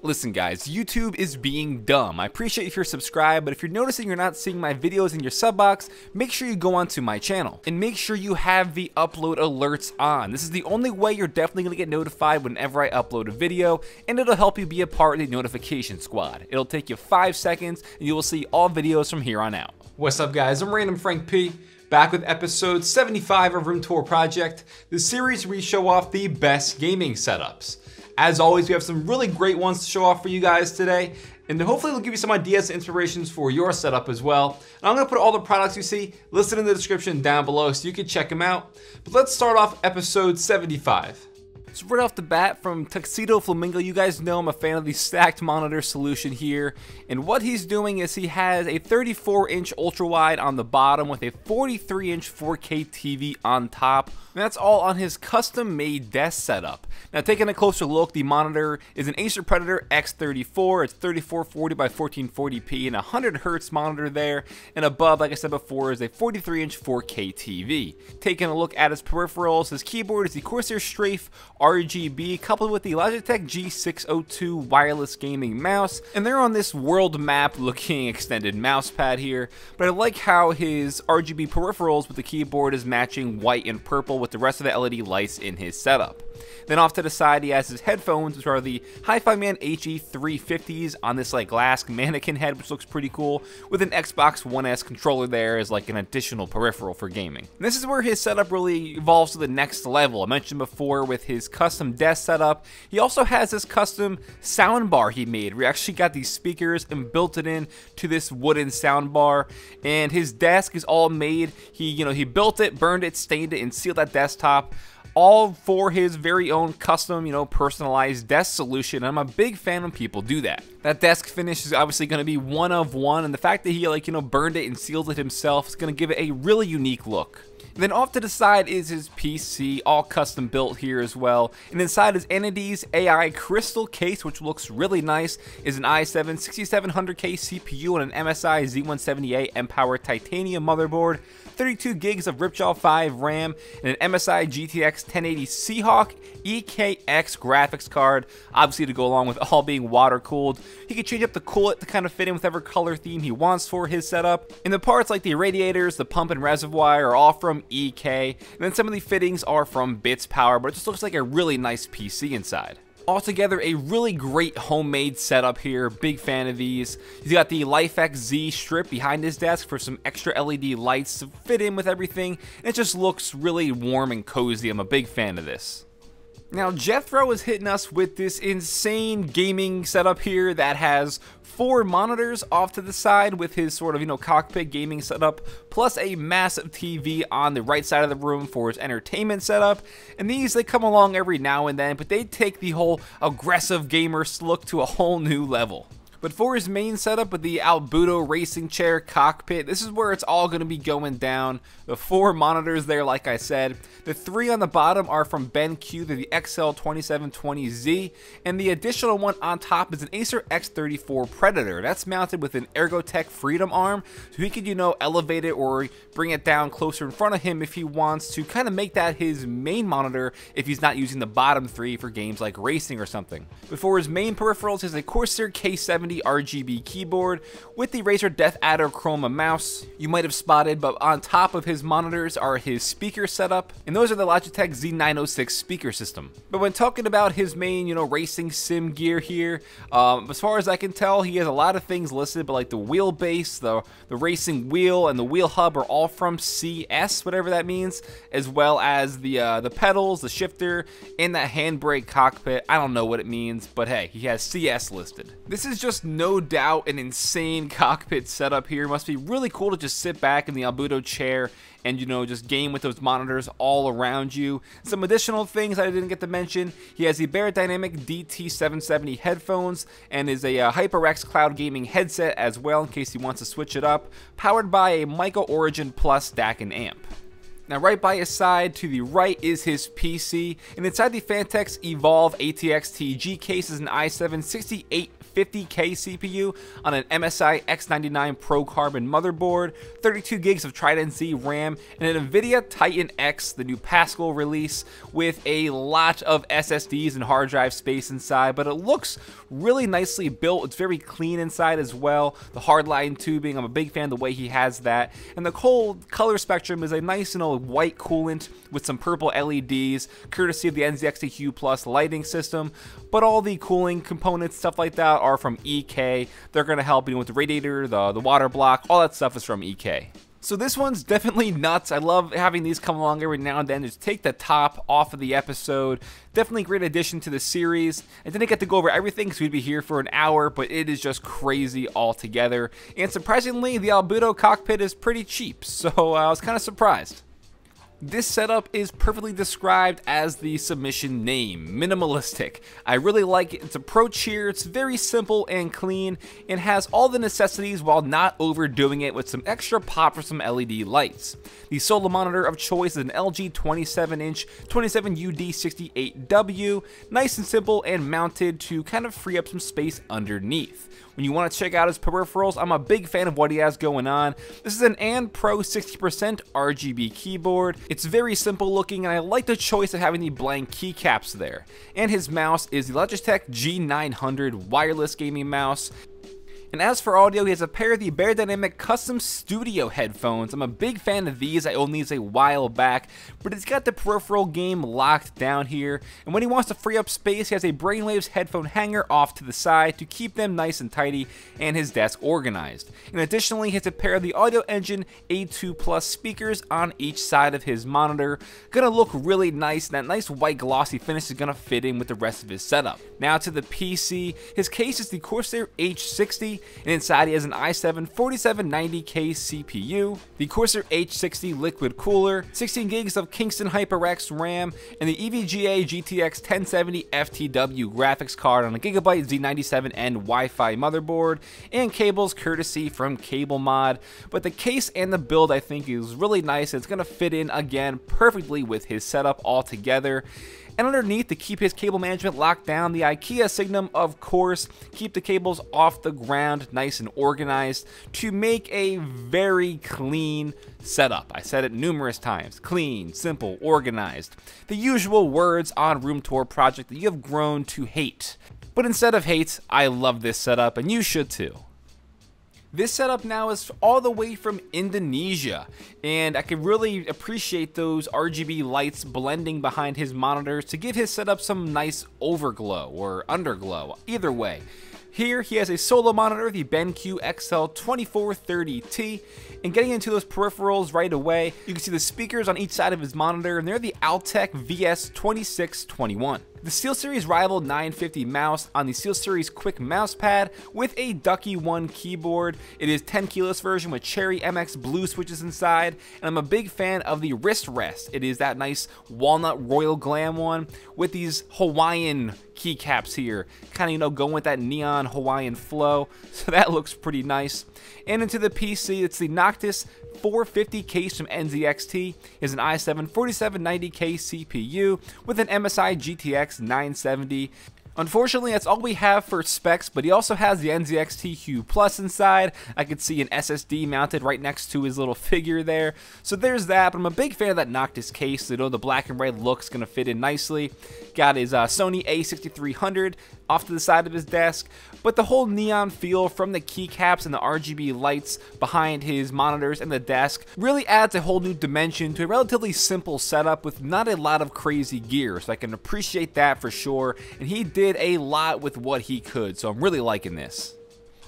Listen guys, YouTube is being dumb. I appreciate if you're subscribed, but if you're noticing you're not seeing my videos in your sub box, make sure you go onto my channel. And make sure you have the upload alerts on. This is the only way you're definitely going to get notified whenever I upload a video, and it'll help you be a part of the notification squad. It'll take you 5 seconds, and you will see all videos from here on out. What's up guys, I'm randomfrankp, back with episode 75 of Room Tour Project, the series where we show off the best gaming setups. As always, we have some really great ones to show off for you guys today, and hopefully it'll give you some ideas and inspirations for your setup as well. And I'm gonna put all the products you see listed in the description down below so you can check them out. But let's start off episode 75. So right off the bat from Tuxedo Flamingo, you guys know I'm a fan of the stacked monitor solution here. And what he's doing is he has a 34-inch ultra-wide on the bottom with a 43-inch 4K TV on top. And that's all on his custom-made desk setup. Now taking a closer look, the monitor is an Acer Predator X34. It's 3440 by 1440p and a 100Hz monitor there. And above, like I said before, is a 43-inch 4K TV. Taking a look at his peripherals, his keyboard is the Corsair Strafe RGB coupled with the Logitech G602 wireless gaming mouse, and they're on this world map looking extended mouse pad here. But I like how his RGB peripherals with the keyboard is matching white and purple with the rest of the LED lights in his setup. Then off to the side, he has his headphones, which are the Hi-Fi HE350s on this like glass mannequin head, which looks pretty cool, with an Xbox One S controller there as like an additional peripheral for gaming. And this is where his setup really evolves to the next level. I mentioned before with his custom desk setup, he also has this custom sound bar he made. We actually got these speakers and built it in to this wooden sound bar, and his desk is all made. He built it, burned it, stained it, and sealed that desktop, all for his very own custom, personalized desk solution. I'm a big fan when people do that. That desk finish is obviously going to be one of one, and the fact that he burned it and sealed it himself is going to give it a really unique look. And then off to the side is his PC, all custom built here as well. And inside his Entity's AI crystal case, which looks really nice, is an i7 6700K CPU and an MSI Z178 M-Power titanium motherboard, 32 gigs of Ripjaw 5 RAM, and an MSI GTX 1080 Seahawk EKX graphics card, obviously to go along with all being water cooled. He can change up the coolant to kind of fit in with whatever color theme he wants for his setup. And the parts like the radiators, the pump and reservoir are all from EK, and then some of the fittings are from Bits Power, but it just looks like a really nice PC inside. Altogether, a really great homemade setup here. Big fan of these. He's got the LifeX Z strip behind his desk for some extra LED lights to fit in with everything. And it just looks really warm and cozy. I'm a big fan of this. Now, Jethro is hitting us with this insane gaming setup here that has 4 monitors off to the side with his sort of, cockpit gaming setup, plus a massive TV on the right side of the room for his entertainment setup. And these, they come along every now and then, but they take the whole aggressive gamer look to a whole new level. But for his main setup with the Albudo racing chair cockpit, this is where it's all going to be going down. The 4 monitors there, like I said. The 3 on the bottom are from BenQ, they're the XL2720Z, and the additional one on top is an Acer X34 Predator. That's mounted with an Ergotech Freedom arm, so he could, elevate it or bring it down closer in front of him if he wants to kind of make that his main monitor if he's not using the bottom 3 for games like racing or something. But for his main peripherals, he has a Corsair K70 RGB keyboard with the Razer Death Adder Chroma mouse you might have spotted, but on top of his monitors are his speaker setup, and those are the Logitech Z906 speaker system. But when talking about his main, racing sim gear here, as far as I can tell, he has a lot of things listed, but like the wheelbase, the racing wheel, and the wheel hub are all from CS, whatever that means, as well as the pedals, the shifter, and that handbrake cockpit. I don't know what it means, but hey, he has CS listed. This is just no doubt an insane cockpit setup here. Must be really cool to just sit back in the Albudo chair and just game with those monitors all around you. Some additional things I didn't get to mention: he has the Beyerdynamic DT770 headphones and is a HyperX cloud gaming headset as well in case he wants to switch it up, powered by a Michael Origin Plus DAC and amp. Now right by his side to the right is his PC, and inside the Fantex Evolve ATX TG case is an i7 6850K CPU on an MSI X99 Pro Carbon motherboard, 32 gigs of Trident Z RAM, and an NVIDIA Titan X, the new Pascal release, with a lot of SSDs and hard drive space inside, but it looks really nicely built. It's very clean inside as well. The hardline tubing, I'm a big fan of the way he has that, and the whole color spectrum is a nice, white coolant with some purple LEDs, courtesy of the NZXT Hue Plus lighting system. But all the cooling components, stuff like that, are from EK. They're going to help with the radiator, the water block, all that stuff is from EK. So this one's definitely nuts. I love having these come along every now and then. Just take the top off of the episode. Definitely a great addition to the series. I didn't get to go over everything because we'd be here for an hour, but it is just crazy altogether. And surprisingly, the Albedo cockpit is pretty cheap, so I was kind of surprised. This setup is perfectly described as the submission name, Minimalistik. I really like its approach here. It's very simple and clean and has all the necessities while not overdoing it with some extra pop for some LED lights. The solo monitor of choice is an LG 27-inch 27UD68W, nice and simple and mounted to kind of free up some space underneath. When you want to check out his peripherals, I'm a big fan of what he has going on. This is an And Pro 60% RGB keyboard. It's very simple looking, and I like the choice of having the blank keycaps there. And his mouse is the Logitech G900 wireless gaming mouse. And as for audio, he has a pair of the Beyerdynamic Custom Studio headphones. I'm a big fan of these. I owned these a while back, but it's got the peripheral game locked down here. And when he wants to free up space, he has a Brainwaves headphone hanger off to the side to keep them nice and tidy and his desk organized. And additionally, he has a pair of the Audio Engine A2 Plus speakers on each side of his monitor. Gonna look really nice. That nice white glossy finish is gonna fit in with the rest of his setup. Now to the PC. His case is the Corsair H60. And inside he has an i7 4790K CPU, the Corsair H60 liquid cooler, 16 gigs of Kingston HyperX RAM, and the EVGA GTX 1070 FTW graphics card on a Gigabyte Z97N Wi-Fi motherboard, and cables courtesy from CableMod. But the case and the build I think is really nice, and it's going to fit in again perfectly with his setup altogether. And underneath, to keep his cable management locked down, the IKEA Signum, of course, keep the cables off the ground, nice and organized, to make a very clean setup. I said it numerous times. Clean, simple, organized. The usual words on Room Tour Project that you have grown to hate. But instead of hate, I love this setup, and you should too. This setup now is all the way from Indonesia, and I can really appreciate those RGB lights blending behind his monitors to give his setup some nice overglow or underglow, either way. Here he has a solo monitor, the BenQ XL2430T, and getting into those peripherals right away, you can see the speakers on each side of his monitor, and they're the Altec VS2621. The SteelSeries Rival 950 mouse on the SteelSeries Quick Mousepad with a Ducky 1 keyboard. It is 10 keyless version with Cherry MX Blue switches inside, and I'm a big fan of the wrist rest. It is that nice walnut royal glam one with these Hawaiian keycaps here, kind of going with that neon Hawaiian flow, so that looks pretty nice. And into the PC, it's the Noctis 450 case from NZXT, is an i7 4790K CPU with an MSI GTX 970. Unfortunately, that's all we have for specs, but he also has the NZXT Hue Plus inside. I could see an SSD mounted right next to his little figure there. So there's that, but I'm a big fan of that Noctis case. You know, the black and red look's gonna fit in nicely. Got his Sony A6300 off to the side of his desk, but the whole neon feel from the keycaps and the RGB lights behind his monitors and the desk really adds a whole new dimension to a relatively simple setup with not a lot of crazy gear, so I can appreciate that for sure, and he did a lot with what he could, so I'm really liking this.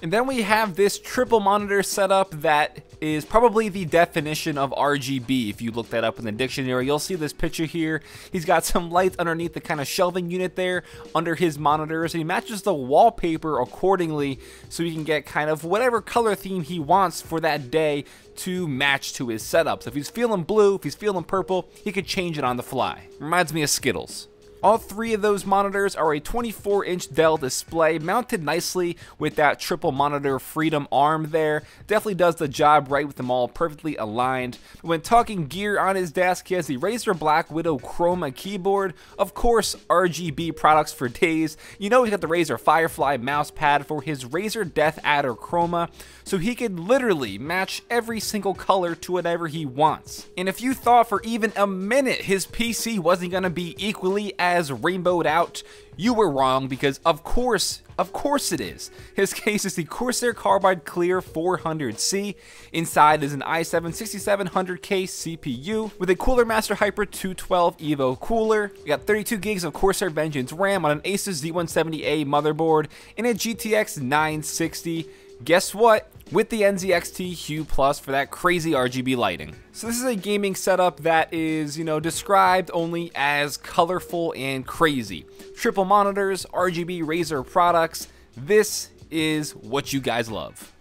And then we have this triple monitor setup that is probably the definition of RGB. If you look that up in the dictionary, you'll see this picture here. He's got some lights underneath the kind of shelving unit there under his monitors, and he matches the wallpaper accordingly so he can get kind of whatever color theme he wants for that day to match to his setup. So if he's feeling blue, if he's feeling purple, he could change it on the fly. Reminds me of Skittles. All three of those monitors are a 24-inch Dell display mounted nicely with that triple monitor freedom arm there. Definitely does the job right with them all perfectly aligned. When talking gear on his desk, he has the Razer Black Widow Chroma keyboard. Of course, RGB products for days. You know he's got the Razer Firefly mouse pad for his Razer Death Adder Chroma, so he can literally match every single color to whatever he wants. And if you thought for even a minute his PC wasn't going to be equally as rainbowed out, you were wrong, because of course it is. His case is the Corsair Carbide Clear 400C. Inside is an i7-6700K CPU with a Cooler Master Hyper 212 Evo cooler. We got 32 gigs of Corsair Vengeance RAM on an Asus Z170A motherboard and a GTX 960. Guess what? With the NZXT Hue Plus for that crazy RGB lighting. So this is a gaming setup that is, described only as colorful and crazy. Triple monitors, RGB Razer products. This is what you guys love.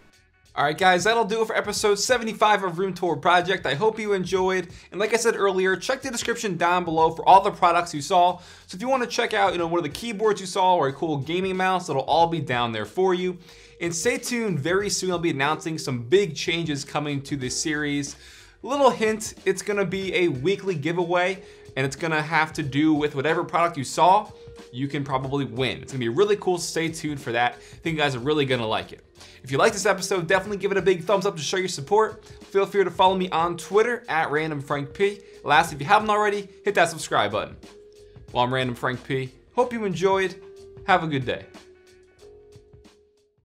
Alright guys, that'll do it for episode 75 of Room Tour Project. I hope you enjoyed, and like I said earlier, check the description down below for all the products you saw. So if you want to check out, one of the keyboards you saw or a cool gaming mouse, it'll all be down there for you. And stay tuned, very soon I'll be announcing some big changes coming to this series. Little hint, it's gonna be a weekly giveaway, and it's gonna have to do with whatever product you saw, you can probably win. It's gonna be really cool, stay tuned for that. I think you guys are really gonna like it. If you like this episode, definitely give it a big thumbs up to show your support. Feel free to follow me on Twitter at randomfrankp. Last, if you haven't already, hit that subscribe button. Well, I'm Random Frank P. Hope you enjoyed. Have a good day.